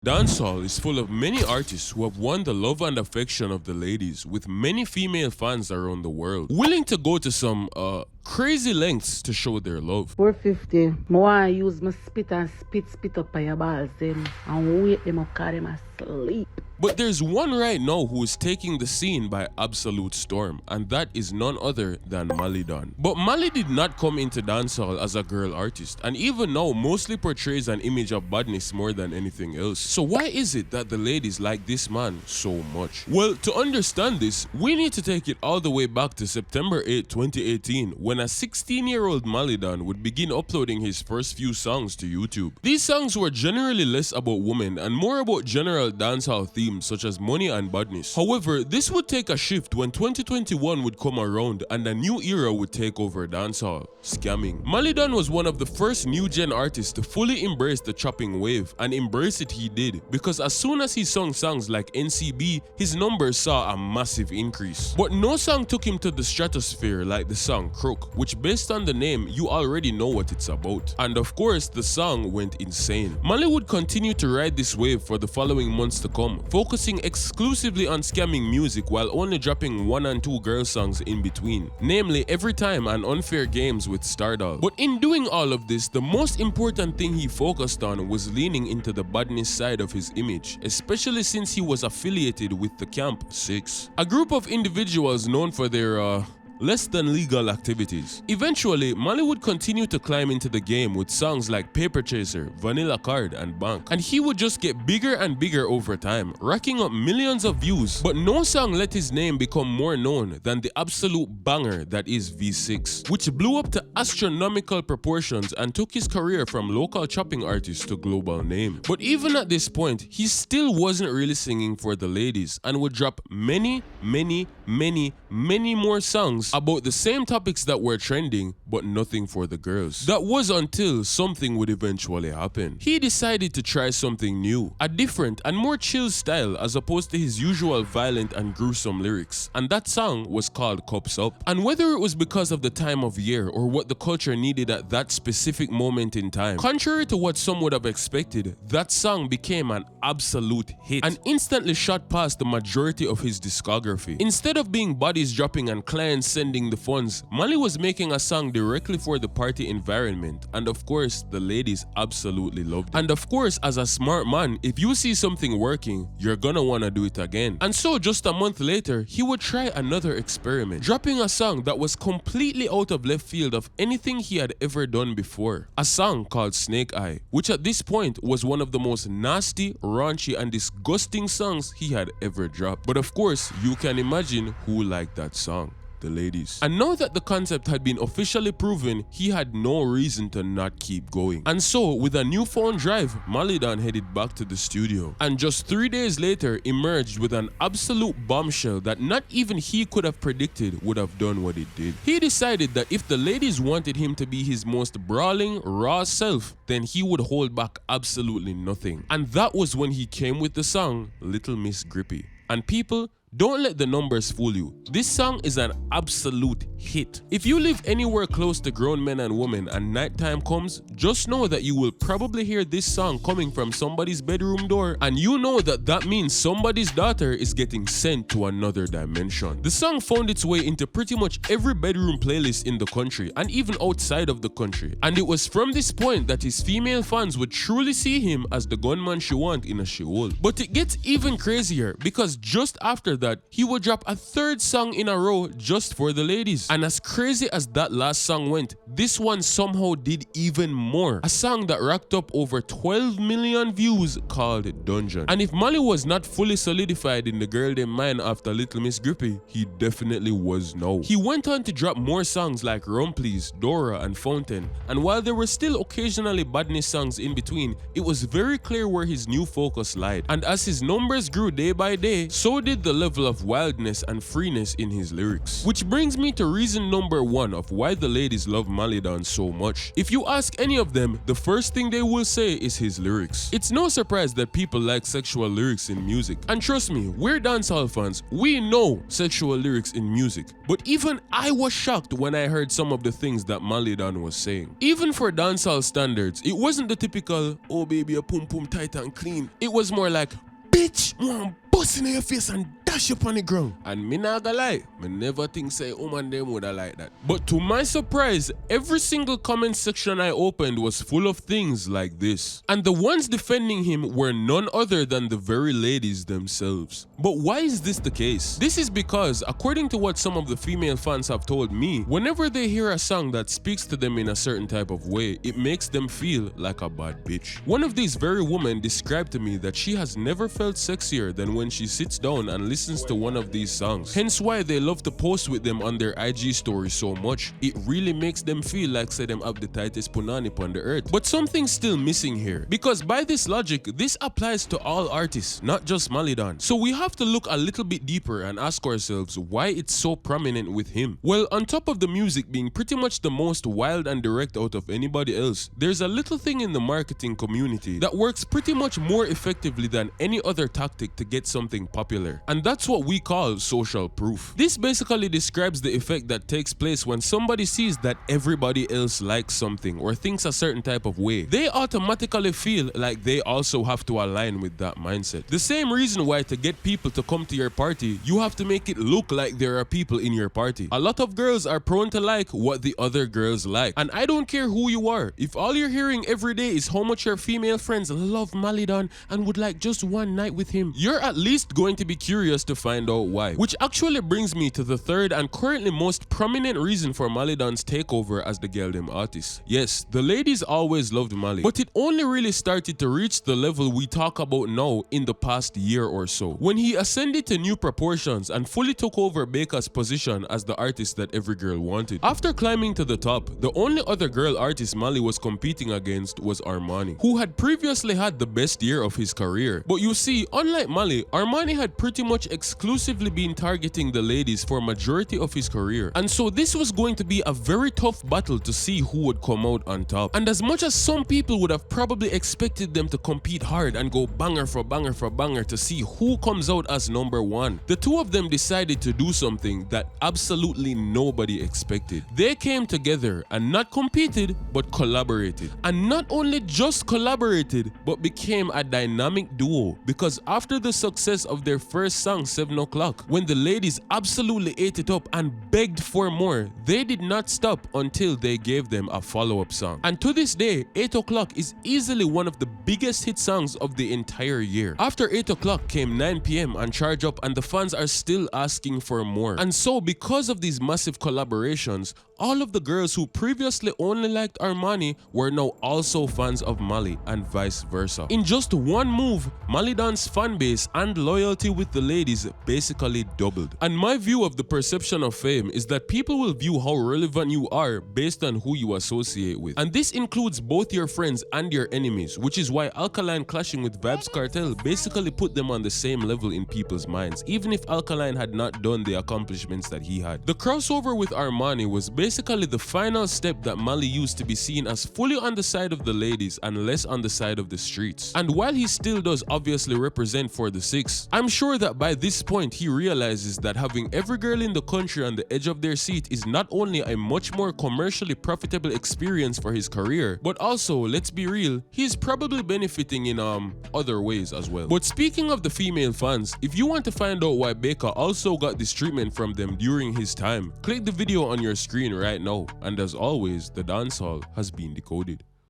Dancehall is full of many artists who have won the love and affection of the ladies, with many female fans around the world, willing to go to some crazy lengths to show their love. 450, I want to use my spit and spit up on your balls them and wake them up cause them asleep. But there's one right now who is taking the scene by absolute storm, and that is none other than Malie Donn. But Malie did not come into dancehall as a girl artist, and even now mostly portrays an image of badness more than anything else. So why is it that the ladies like this man so much? Well, to understand this, we need to take it all the way back to September 8, 2018, when a 16-year-old Malie Donn would begin uploading his first few songs to YouTube. These songs were generally less about women and more about general dancehall themes such as money and badness. However, this would take a shift when 2021 would come around and a new era would take over dancehall: scamming. Malie Donn was one of the first new-gen artists to fully embrace the chopping wave, and embrace it he did, because as soon as he sung songs like NCB, his numbers saw a massive increase. But no song took him to the stratosphere like the song Crook, which based on the name, you already know what it's about. And of course, the song went insane. Malie would continue to ride this wave for the following months to come, focusing exclusively on scamming music while only dropping 1 and 2 girl songs in between, namely Every Time and Unfair Games with Stardoll. But in doing all of this, the most important thing he focused on was leaning into the badness side of his image, especially since he was affiliated with the Camp 6, a group of individuals known for their less than legal activities. Eventually, Malie would continue to climb into the game with songs like Paper Chaser, Vanilla Card, and Bank, and he would just get bigger and bigger over time, racking up millions of views. But no song let his name become more known than the absolute banger that is V6, which blew up to astronomical proportions and took his career from local chopping artist to global name. But even at this point, he still wasn't really singing for the ladies, and would drop many more songs about the same topics that were trending, but nothing for the girls. That was until something would eventually happen. He decided to try something new, a different and more chill style as opposed to his usual violent and gruesome lyrics, and that song was called Cups Up. And whether it was because of the time of year or what the culture needed at that specific moment in time, contrary to what some would have expected, that song became an absolute hit and instantly shot past the majority of his discography. Instead of being bodies dropping and clients sending the funds, Malie was making a song directly for the party environment, and of course, the ladies absolutely loved it. And of course, as a smart man, if you see something working, you're gonna wanna do it again. And so just a month later, he would try another experiment, dropping a song that was completely out of left field of anything he had ever done before. A song called Snake Eye, which at this point was one of the most nasty, raunchy, and disgusting songs he had ever dropped. But of course, you can imagine who liked that song: the ladies. And now that the concept had been officially proven, he had no reason to not keep going. And so, with a newfound drive, Malie Donn headed back to the studio, and just 3 days later emerged with an absolute bombshell that not even he could have predicted would have done what it did. He decided that if the ladies wanted him to be his most brawling, raw self, then he would hold back absolutely nothing. And that was when he came with the song Little Miss Grippy. And people, don't let the numbers fool you. This song is an absolute hit. If you live anywhere close to grown men and women and nighttime comes, just know that you will probably hear this song coming from somebody's bedroom door, and you know that that means somebody's daughter is getting sent to another dimension. The song found its way into pretty much every bedroom playlist in the country and even outside of the country, and it was from this point that his female fans would truly see him as the gunman she want in a sheol. But it gets even crazier, because just after that, he would drop a third song in a row just for the ladies. And as crazy as that last song went, this one somehow did even more. A song that racked up over 12 million views called Dungeon. And if Malie was not fully solidified in the girl dem mind after Little Miss Grippy, he definitely was now. He went on to drop more songs like Rum Please, Dora, and Fountain. And while there were still occasionally badness songs in between, it was very clear where his new focus lied. And as his numbers grew day by day, so did the level level of wildness and freeness in his lyrics. Which brings me to reason number 1 of why the ladies love Malie Donn so much. If you ask any of them, the first thing they will say is his lyrics. It's no surprise that people like sexual lyrics in music. And trust me, we're dancehall fans, we know sexual lyrics in music. But even I was shocked when I heard some of the things that Malie Donn was saying. Even for dancehall standards, it wasn't the typical, oh baby, a pum pum tight and clean. It was more like, bitch, one bust in your face and dash up on the ground. And me not gonna lie, me never think say woman them woulda like that. But to my surprise, every single comment section I opened was full of things like this. And the ones defending him were none other than the very ladies themselves. But why is this the case? This is because, according to what some of the female fans have told me, whenever they hear a song that speaks to them in a certain type of way, it makes them feel like a bad bitch. One of these very women described to me that she has never felt sexier than when she sits down and listens to one of these songs. Hence why they love to post with them on their IG stories so much. It really makes them feel like say them have the tightest punani upon the earth. But something's still missing here, because by this logic, this applies to all artists, not just Malie Donn. So we have to look a little bit deeper and ask ourselves why it's so prominent with him. Well, on top of the music being pretty much the most wild and direct out of anybody else, there's a little thing in the marketing community that works pretty much more effectively than any other tactic to get something popular. And that's what we call social proof. This basically describes the effect that takes place when somebody sees that everybody else likes something or thinks a certain type of way. They automatically feel like they also have to align with that mindset. The same reason why to get people to come to your party, you have to make it look like there are people in your party. A lot of girls are prone to like what the other girls like. And I don't care who you are. If all you're hearing every day is how much your female friends love Malie Donn and would like just one night with him, you're at least going to be curious to find out why. Which actually brings me to the third and currently most prominent reason for Malie Donn's takeover as the girldom artist. Yes, the ladies always loved Malie, but it only really started to reach the level we talk about now in the past year or so, when he ascended to new proportions and fully took over Baker's position as the artist that every girl wanted. After climbing to the top, the only other girl artist Malie was competing against was Armanii, who had previously had the best year of his career. But you see, unlike Malie, Armanii had pretty much exclusively been targeting the ladies for majority of his career, and so this was going to be a very tough battle to see who would come out on top. And as much as some people would have probably expected them to compete hard and go banger for banger for banger to see who comes out as number one, the two of them decided to do something that absolutely nobody expected. They came together and not competed but collaborated, and not only just collaborated but became a dynamic duo, because after the success of their first song 7 o'clock, when the ladies absolutely ate it up and begged for more, they did not stop until they gave them a follow-up song. And to this day, 8 o'clock is easily one of the biggest hit songs of the entire year. After 8 o'clock came 9 p.m. and Charge Up, and the fans are still asking for more. And so because of these massive collaborations, all of the girls who previously only liked Armanii were now also fans of Malie, and vice versa. In just one move, Malie Donn's fan base and loyalty with the ladies basically doubled. And my view of the perception of fame is that people will view how relevant you are based on who you associate with. And this includes both your friends and your enemies, which is why Alkaline clashing with Vybz Kartel basically put them on the same level in people's minds, even if Alkaline had not done the accomplishments that he had. The crossover with Armanii was basically the final step that Malie used to be seen as fully on the side of the ladies and less on the side of the streets. And while he still does obviously represent for the six, I'm sure that by this point he realizes that having every girl in the country on the edge of their seat is not only a much more commercially profitable experience for his career, but also, let's be real, he's probably benefiting in other ways as well. But speaking of the female fans, if you want to find out why Baker also got this treatment from them during his time, click the video on your screen right now. And as always, the dancehall has been decoded.